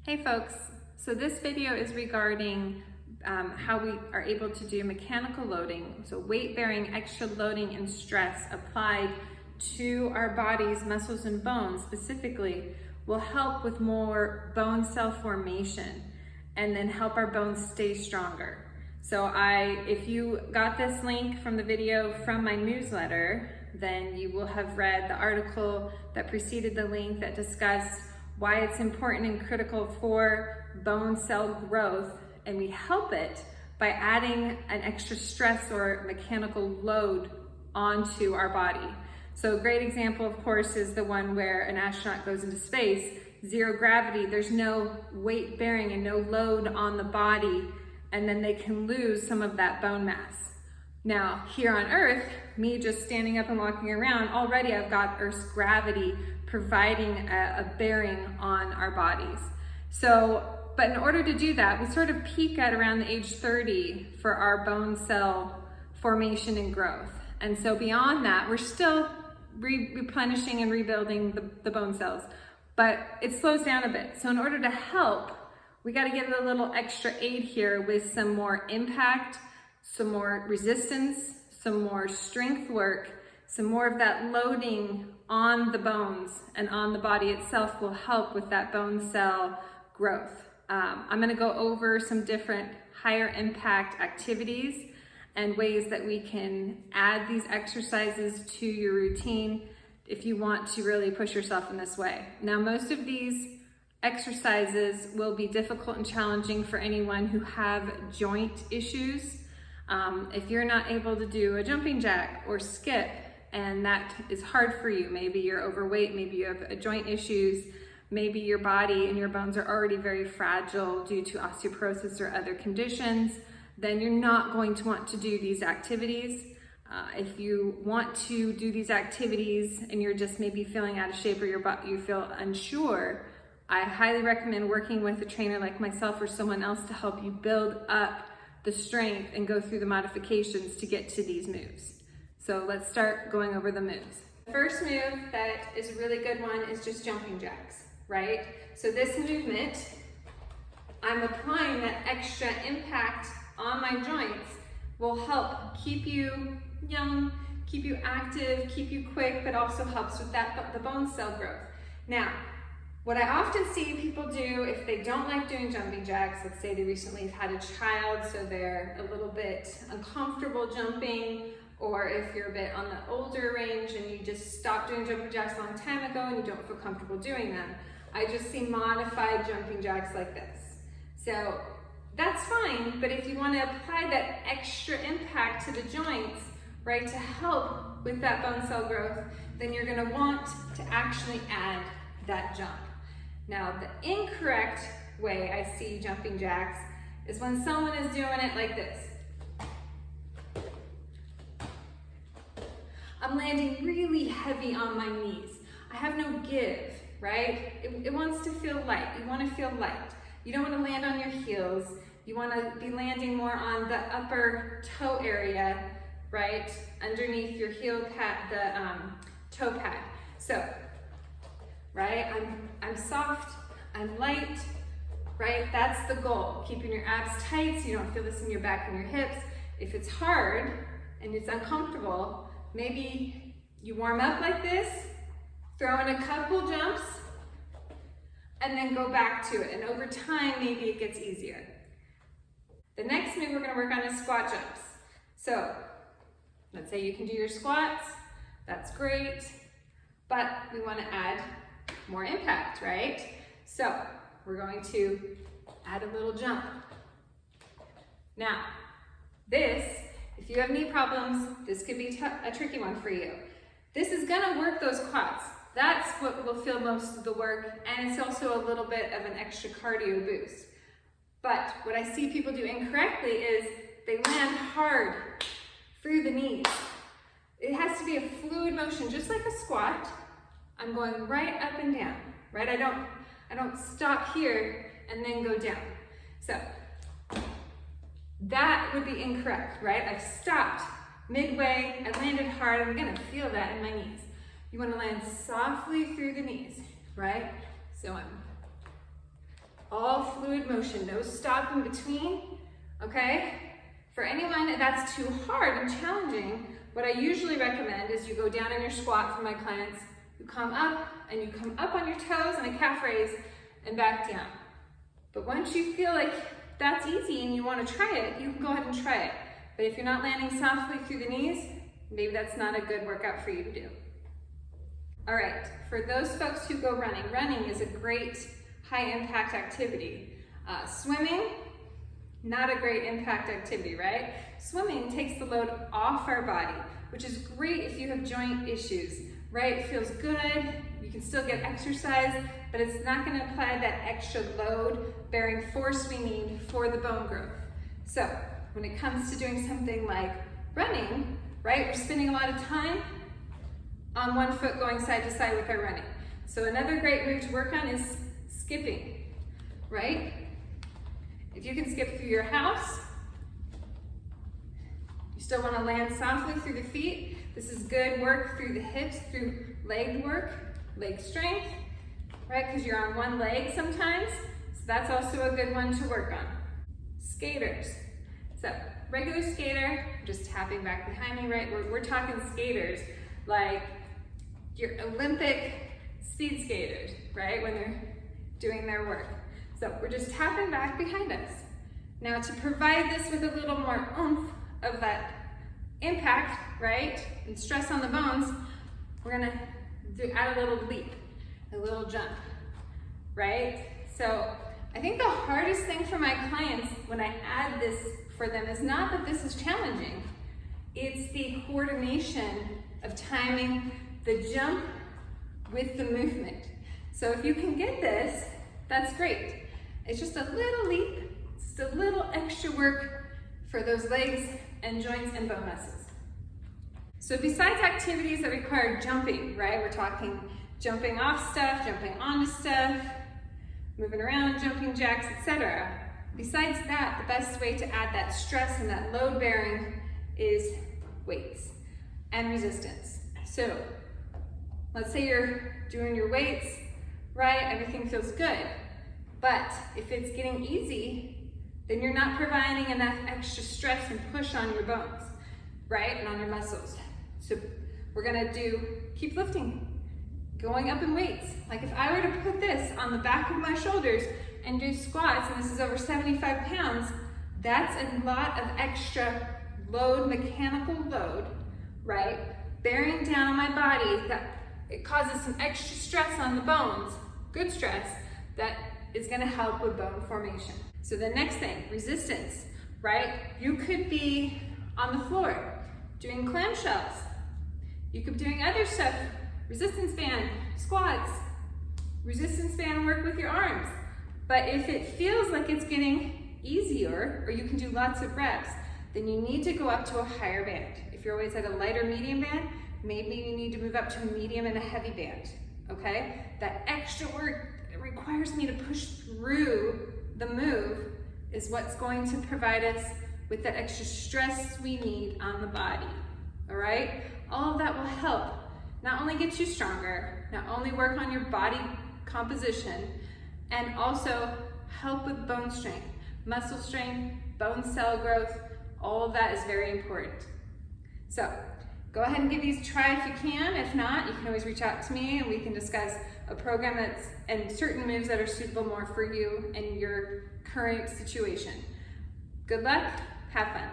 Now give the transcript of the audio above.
Hey folks, so this video is regarding how we are able to do mechanical loading, so weight bearing, extra loading and stress applied to our bodies, muscles and bones specifically will help with more bone cell formation and then help our bones stay stronger. So if you got this link from the video from my newsletter, then you will have read the article that preceded the link that discussed why it's important and critical for bone cell growth, and we help it by adding an extra stress or mechanical load onto our body. So a great example, of course, is the one where an astronaut goes into space, zero gravity, there's no weight bearing and no load on the body, and then they can lose some of that bone mass. Now, here on Earth, me just standing up and walking around, already I've got Earth's gravity providing a bearing on our bodies. But in order to do that, we sort of peak at around the age 30 for our bone cell formation and growth. And so beyond that, we're still replenishing and rebuilding the bone cells, but it slows down a bit. So in order to help, we got to give it a little extra aid here with some more impact, some more resistance, some more strength work, some more of that loading on the bones and on the body itself will help with that bone cell growth. I'm going to go over some different higher impact activities and ways that we can add these exercises to your routine if you want to really push yourself in this way. Now, most of these exercises will be difficult and challenging for anyone who have joint issues. If you're not able to do a jumping jack or skip, and that is hard for you, maybe you're overweight, maybe you have joint issues, maybe your body and your bones are already very fragile due to osteoporosis or other conditions, then you're not going to want to do these activities. If you want to do these activities and you're just maybe feeling out of shape or you feel unsure, I highly recommend working with a trainer like myself or someone else to help you build up the strength and go through the modifications to get to these moves. So let's start going over the moves. The first move that is a really good one is just jumping jacks, right? So this movement, I'm applying that extra impact on my joints will help keep you young, keep you active, keep you quick, but also helps with the bone cell growth. Now, what I often see people do if they don't like doing jumping jacks, let's say they recently have had a child, so they're a little bit uncomfortable jumping, or if you're a bit on the older range and you just stopped doing jumping jacks a long time ago and you don't feel comfortable doing them, I just see modified jumping jacks like this. So that's fine, but if you want to apply that extra impact to the joints, right, to help with that bone cell growth, then you're going to want to actually add that jump. Now, the incorrect way I see jumping jacks is when someone is doing it like this. I'm landing really heavy on my knees. I have no give, right? It wants to feel light. You want to feel light. You don't want to land on your heels. You want to be landing more on the upper toe area, right? Underneath your heel pad, the toe pad. So, right? I'm soft, I'm light, right? That's the goal. Keeping your abs tight so you don't feel this in your back and your hips. If it's hard and it's uncomfortable, maybe you warm up like this, throw in a couple jumps, and then go back to it. And over time, maybe it gets easier. The next move we're going to work on is squat jumps. So let's say you can do your squats. That's great. But we want to add more impact, right? So we're going to add a little jump. Now, if you have knee problems, this could be a tricky one for you. This is gonna work those quads. That's what will feel most of the work, and it's also a little bit of an extra cardio boost. But what I see people do incorrectly is they land hard through the knees. It has to be a fluid motion, just like a squat. I'm going right up and down, right? I don't stop here and then go down. So that would be incorrect, right? I've stopped midway, I landed hard, I'm gonna feel that in my knees. You wanna land softly through the knees, right? So I'm all fluid motion, no stop in between, okay? For anyone that's too hard and challenging, what I usually recommend is you go down in your squat for my clients, you come up and you come up on your toes in a calf raise and back down. But once you feel like that's easy and you want to try it, you can go ahead and try it. But if you're not landing softly through the knees, maybe that's not a good workout for you to do. All right, for those folks who go running, running is a great high impact activity. Swimming, not a great impact activity, right? Swimming takes the load off our body, which is great if you have joint issues, right? It feels good, you can still get exercise, but it's not gonna apply that extra load bearing force we need for the bone growth. So when it comes to doing something like running, right, we're spending a lot of time on one foot going side to side with our running. So another great move to work on is skipping, right? If you can skip through your house, you still want to land softly through the feet. This is good work through the hips, through leg work, leg strength, right? Because you're on one leg sometimes. So that's also a good one to work on. Skaters. So regular skater, just tapping back behind me, right? We're talking skaters like your Olympic speed skaters, right? When they're doing their work. So we're just tapping back behind us. Now to provide this with a little more oomph of that impact, right? And stress on the bones, we're gonna add a little leap, a little jump, right? So I think the hardest thing for my clients when I add this for them is not that this is challenging, it's the coordination of timing the jump with the movement. So if you can get this, that's great. It's just a little leap, just a little extra work for those legs and joints and bone muscles. So besides activities that require jumping, right? We're talking jumping off stuff, jumping onto stuff, moving around, jumping jacks, etc. Besides that, the best way to add that stress and that load bearing is weights and resistance. So let's say you're doing your weights, right? Everything feels good. But if it's getting easy, then you're not providing enough extra stress and push on your bones, right? And on your muscles. So we're gonna keep lifting, going up in weights. Like if I were to put this on the back of my shoulders and do squats, and this is over 75 pounds, that's a lot of extra load, mechanical load, right? Bearing down on my body, that it causes some extra stress on the bones, good stress, that is gonna help with bone formation. So the next thing, resistance, right? You could be on the floor doing clamshells. You could be doing other stuff, resistance band, squats, resistance band work with your arms. But if it feels like it's getting easier, or you can do lots of reps, then you need to go up to a higher band. If you're always at a lighter medium band, maybe you need to move up to a medium and a heavy band, okay? That extra work that requires me to push through the move is what's going to provide us with that extra stress we need on the body, all right? All of that will help not only get you stronger, not only work on your body composition, and also help with bone strength, muscle strength, bone cell growth. All of that is very important. So go ahead and give these a try if you can. If not, you can always reach out to me and we can discuss a program and certain moves that are suitable more for you and your current situation. Good luck, have fun.